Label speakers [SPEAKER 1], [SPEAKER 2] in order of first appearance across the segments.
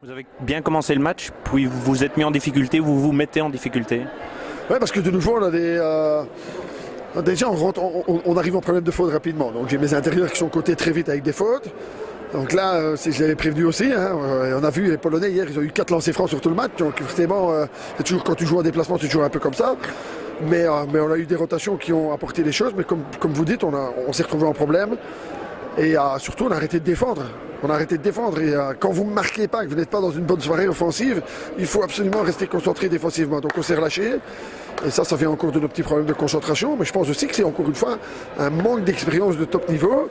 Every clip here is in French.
[SPEAKER 1] Vous avez bien commencé le match, puis vous vous êtes mis en difficulté, vous vous mettez en difficulté.
[SPEAKER 2] Oui, parce que de nouveau, on a déjà, on arrive en problème de faute rapidement. Donc j'ai mes intérieurs qui sont cotés très vite avec des fautes. Donc là, je l'avais prévenu aussi. On a vu les Polonais hier, ils ont eu 4 lancers francs sur tout le match. Donc forcément, c'est toujours, quand tu joues en déplacement, c'est toujours un peu comme ça. Mais on a eu des rotations qui ont apporté des choses. Mais comme vous dites, on s'est retrouvé en problème. Et surtout, on a arrêté de défendre. On a arrêté de défendre. Et quand vous ne marquez pas, que vous n'êtes pas dans une bonne soirée offensive, il faut absolument rester concentré défensivement. Donc on s'est relâché. Et ça vient encore de nos petits problèmes de concentration. Mais je pense aussi que c'est encore une fois un manque d'expérience de top niveau.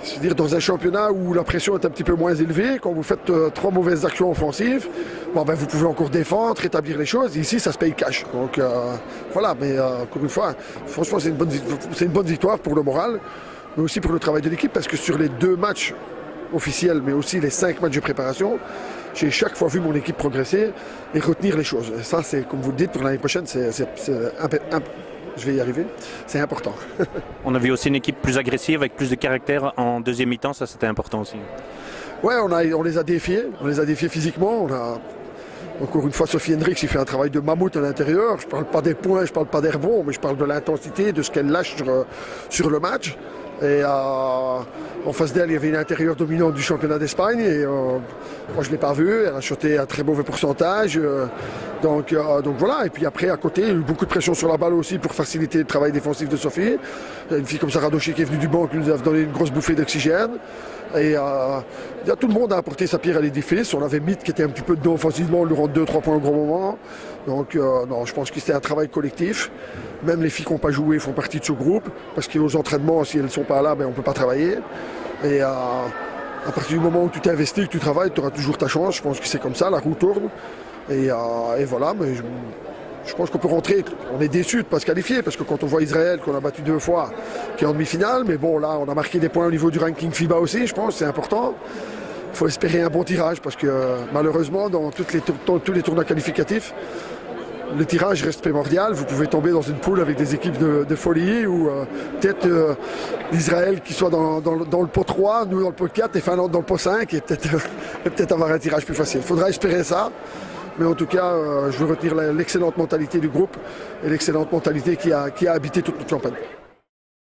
[SPEAKER 2] C'est-à-dire dans un championnat où la pression est un petit peu moins élevée, quand vous faites 3 mauvaises actions offensives, vous pouvez encore défendre, rétablir les choses. Ici, ça se paye cash. Donc voilà, mais encore une fois, franchement, c'est une bonne victoire pour le moral, mais aussi pour le travail de l'équipe, parce que sur les 2 matchs officiels, mais aussi les 5 matchs de préparation, j'ai chaque fois vu mon équipe progresser et retenir les choses. Et ça, c'est, comme vous le dites, pour l'année prochaine, je vais y arriver, c'est important.
[SPEAKER 1] On a vu aussi une équipe plus agressive, avec plus de caractère en deuxième mi-temps, ça c'était important aussi.
[SPEAKER 2] Ouais, on les a défiés physiquement. On a encore une fois Sophie Hendricks, il fait un travail de mammouth à l'intérieur. Je ne parle pas des points, je ne parle pas des rebonds, mais je parle de l'intensité, de ce qu'elle lâche sur le match. Et en face d'elle, il y avait une intérieure dominante du championnat d'Espagne. Et moi, je ne l'ai pas vue. Elle a shoté à très mauvais pourcentage. Donc voilà. Et puis après, à côté, il y a eu beaucoup de pression sur la balle aussi pour faciliter le travail défensif de Sophie. Il y a une fille comme Sarah Doshi qui est venue du banc qui nous a donné une grosse bouffée d'oxygène. Et tout le monde a apporté sa pierre à l'édifice. On avait Mythe qui était un petit peu dedans offensivement, on lui rend 2-3 points au gros moment. Donc non, je pense que c'était un travail collectif. Même les filles qui n'ont pas joué font partie de ce groupe. Parce qu'aux entraînements, si elles ne sont pas là, on ne peut pas travailler. Et à partir du moment où tu t'investis, que tu travailles, tu auras toujours ta chance. Je pense que c'est comme ça, la roue tourne. Et voilà, mais je pense qu'on peut rentrer. On est déçus de ne pas se qualifier, parce que quand on voit Israël, qu'on a battu 2 fois, qui est en demi-finale, mais bon, là, on a marqué des points au niveau du ranking FIBA aussi, je pense, c'est important. Il faut espérer un bon tirage, parce que malheureusement, dans tous les tournois qualificatifs, le tirage reste primordial. Vous pouvez tomber dans une poule avec des équipes de folie, ou peut-être l'Israël qui soit dans le pot 3, nous dans le pot 4 et Finlande dans le pot 5, et peut-être avoir un tirage plus facile. Il faudra espérer ça. Mais en tout cas, je veux retenir l'excellente mentalité du groupe et l'excellente mentalité qui a habité toute notre campagne.